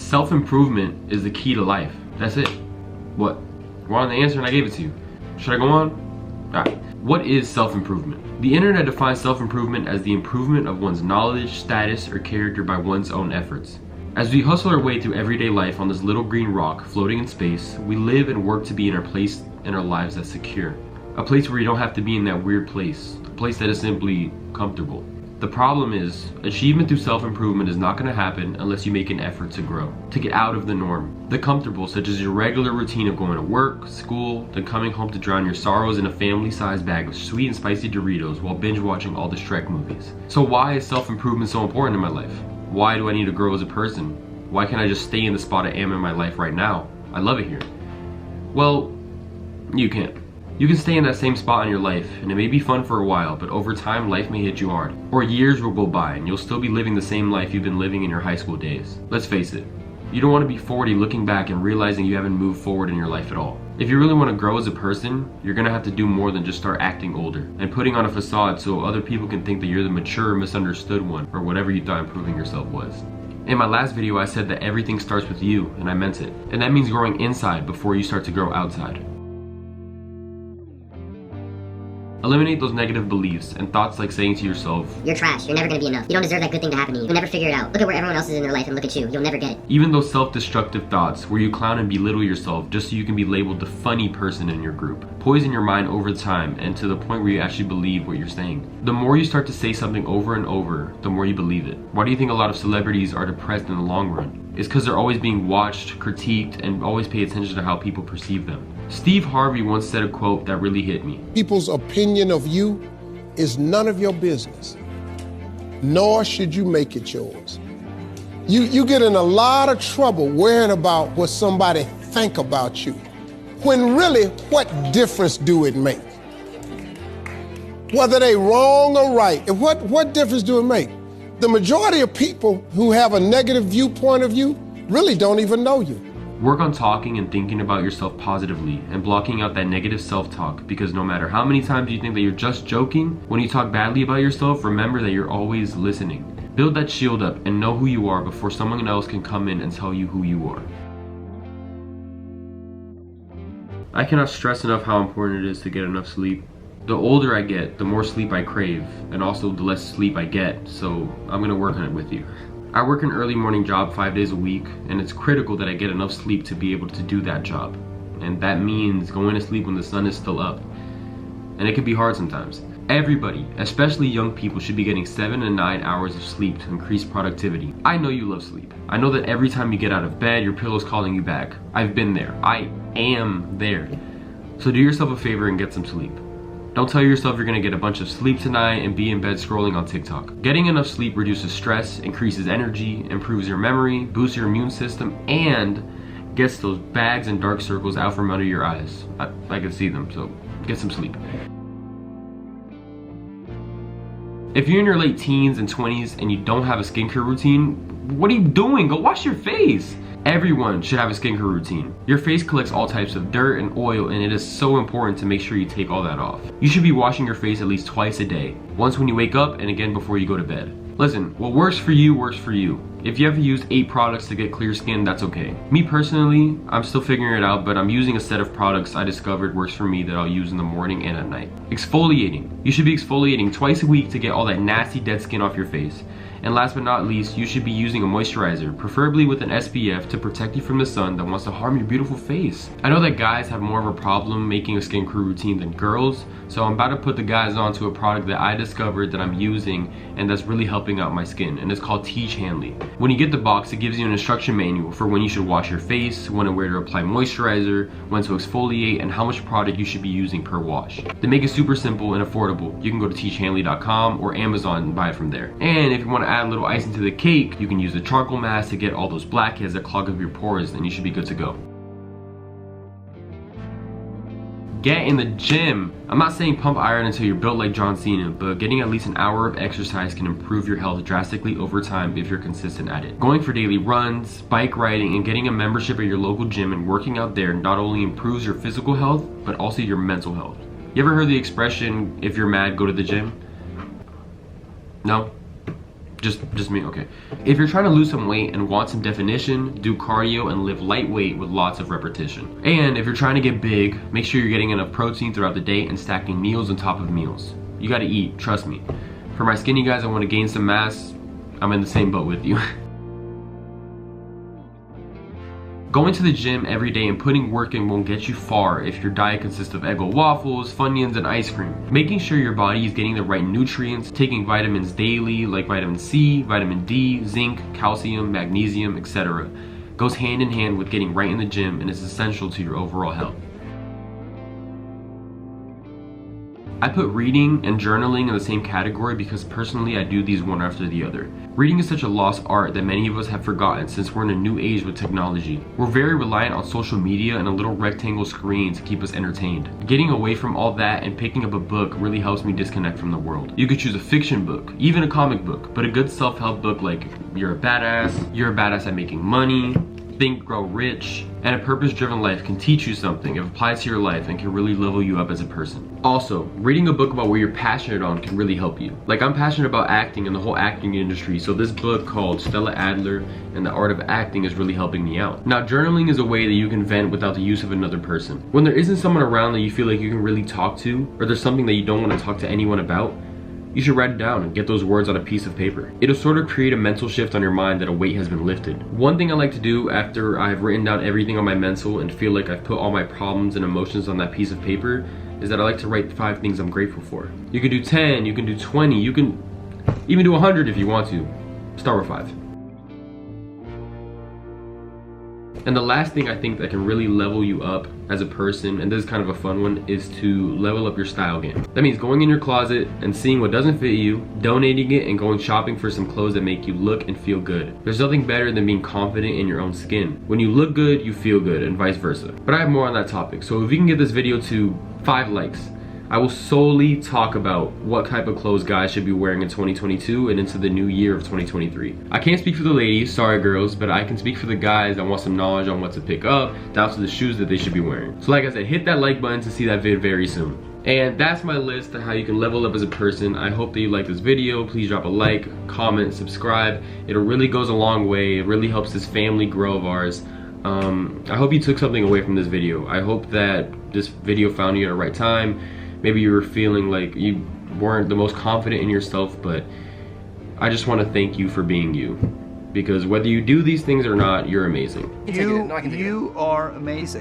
Self-improvement is the key to life. That's it. What? Wanted the answer and I gave it to you. Should I go on? Alright. What is self-improvement? The internet defines self-improvement as the improvement of one's knowledge, status, or character by one's own efforts. As we hustle our way through everyday life on this little green rock floating in space, we live and work to be in our place in our lives that's secure. A place where you don't have to be in that weird place. A place that is simply comfortable. The problem is, achievement through self-improvement is not going to happen unless you make an effort to grow, to get out of the norm. The comfortable, such as your regular routine of going to work, school, then coming home to drown your sorrows in a family-sized bag of sweet and spicy Doritos while binge-watching all the Shrek movies. So why is self-improvement so important in my life? Why do I need to grow as a person? Why can't I just stay in the spot I am in my life right now? I love it here. Well, you can't. You can stay in that same spot in your life, and it may be fun for a while, but over time life may hit you hard. Or years will go by, and you'll still be living the same life you've been living in your high school days. Let's face it, you don't want to be 40 looking back and realizing you haven't moved forward in your life at all. If you really want to grow as a person, you're going to have to do more than just start acting older, and putting on a facade so other people can think that you're the mature, misunderstood one, or whatever you thought improving yourself was. In my last video I said that everything starts with you, and I meant it. And that means growing inside before you start to grow outside. Eliminate those negative beliefs and thoughts like saying to yourself, "You're trash, you're never gonna be enough, you don't deserve that good thing to happen to you, you'll never figure it out, look at where everyone else is in their life and look at you, you'll never get it." Even those self-destructive thoughts where you clown and belittle yourself just so you can be labeled the funny person in your group, poison your mind over time and to the point where you actually believe what you're saying. The more you start to say something over and over, the more you believe it. Why do you think a lot of celebrities are depressed in the long run? It's because they're always being watched, critiqued, and always pay attention to how people perceive them. Steve Harvey once said a quote that really hit me. People's opinion of you is none of your business, nor should you make it yours. You get in a lot of trouble worrying about what somebody think about you, when really, what difference do it make? Whether they wrong or right, what difference do it make? The majority of people who have a negative viewpoint of you really don't even know you. Work on talking and thinking about yourself positively and blocking out that negative self-talk, because no matter how many times you think that you're just joking, when you talk badly about yourself, remember that you're always listening. Build that shield up and know who you are before someone else can come in and tell you who you are. I cannot stress enough how important it is to get enough sleep. The older I get, the more sleep I crave, and also the less sleep I get, so I'm gonna work on it with you. I work an early morning job 5 days a week, and it's critical that I get enough sleep to be able to do that job. And that means going to sleep when the sun is still up. And it can be hard sometimes. Everybody, especially young people, should be getting 7 to 9 hours of sleep to increase productivity. I know you love sleep. I know that every time you get out of bed, your pillow's calling you back. I've been there. I am there. So do yourself a favor and get some sleep. Don't tell yourself you're gonna get a bunch of sleep tonight and be in bed scrolling on TikTok. Getting enough sleep reduces stress, increases energy, improves your memory, boosts your immune system, and gets those bags and dark circles out from under your eyes. I can see them, so get some sleep. If you're in your late teens and 20s and you don't have a skincare routine, what are you doing? Go wash your face. Everyone should have a skincare routine. Your face collects all types of dirt and oil, and it is so important to make sure you take all that off. You should be washing your face at least twice a day. Once when you wake up and again before you go to bed. Listen, what works for you works for you. If you have to use 8 products to get clear skin, that's okay. Me personally, I'm still figuring it out, but I'm using a set of products I discovered works for me that I'll use in the morning and at night. Exfoliating. You should be exfoliating twice a week to get all that nasty dead skin off your face. And last but not least, you should be using a moisturizer, preferably with an SPF, to protect you from the sun that wants to harm your beautiful face. I know that guys have more of a problem making a skincare routine than girls, so I'm about to put the guys onto a product that I discovered that I'm using and that's really helping out my skin, and it's called Tiege Hanley. When you get the box, it gives you an instruction manual for when you should wash your face, when and where to apply moisturizer, when to exfoliate, and how much product you should be using per wash. To make it super simple and affordable, you can go to TiegeHanley.com or Amazon and buy it from there. And if you want to add a little icing to the cake, you can use the charcoal mask to get all those blackheads that clog up your pores, and you should be good to go. Get in the gym. I'm not saying pump iron until you're built like John Cena, but getting at least an hour of exercise can improve your health drastically over time if you're consistent at it. Going for daily runs, bike riding, and getting a membership at your local gym and working out there not only improves your physical health, but also your mental health. You ever heard the expression, if you're mad, go to the gym? No? Just me, okay. If you're trying to lose some weight and want some definition, do cardio and live lightweight with lots of repetition. And if you're trying to get big, make sure you're getting enough protein throughout the day and stacking meals on top of meals. You gotta eat, trust me. For my skinny guys that want to gain some mass, I'm in the same boat with you. Going to the gym every day and putting work in won't get you far if your diet consists of Eggo waffles, Funyuns, and ice cream. Making sure your body is getting the right nutrients, taking vitamins daily like vitamin C, vitamin D, zinc, calcium, magnesium, etc. goes hand in hand with getting right in the gym and is essential to your overall health. I put reading and journaling in the same category because personally I do these one after the other. Reading is such a lost art that many of us have forgotten since we're in a new age with technology. We're very reliant on social media and a little rectangle screen to keep us entertained. Getting away from all that and picking up a book really helps me disconnect from the world. You could choose a fiction book, even a comic book, but a good self-help book like You're a Badass at Making Money, Think, Grow Rich, and a purpose-driven life can teach you something, it applies to your life, and can really level you up as a person. Also, reading a book about what you're passionate on can really help you. Like, I'm passionate about acting and the whole acting industry, so this book called Stella Adler and the Art of Acting is really helping me out. Now, journaling is a way that you can vent without the use of another person. When there isn't someone around that you feel like you can really talk to, or there's something that you don't want to talk to anyone about, you should write it down and get those words on a piece of paper. It'll sort of create a mental shift on your mind that a weight has been lifted. One thing I like to do after I've written down everything on my mental and feel like I've put all my problems and emotions on that piece of paper is that I like to write 5 things I'm grateful for. You can do 10, you can do 20, you can even do 100 if you want to. Start with 5. And the last thing I think that can really level you up as a person, and this is kind of a fun one, is to level up your style game. That means going in your closet and seeing what doesn't fit you, donating it, and going shopping for some clothes that make you look and feel good. There's nothing better than being confident in your own skin. When you look good, you feel good, and vice versa. But I have more on that topic, so if you can get this video to 5 likes, I will solely talk about what type of clothes guys should be wearing in 2022 and into the new year of 2023. I can't speak for the ladies, sorry girls, but I can speak for the guys that want some knowledge on what to pick up, down to the shoes that they should be wearing. So like I said, hit that like button to see that vid very soon. And that's my list of how you can level up as a person. I hope that you like this video. Please drop a like, comment, subscribe. It really goes a long way. It really helps this family grow of ours. I hope you took something away from this video. I hope that this video found you at the right time. Maybe you were feeling like you weren't the most confident in yourself, but I just want to thank you for being you. Because whether you do these things or not, you're amazing. You are amazing.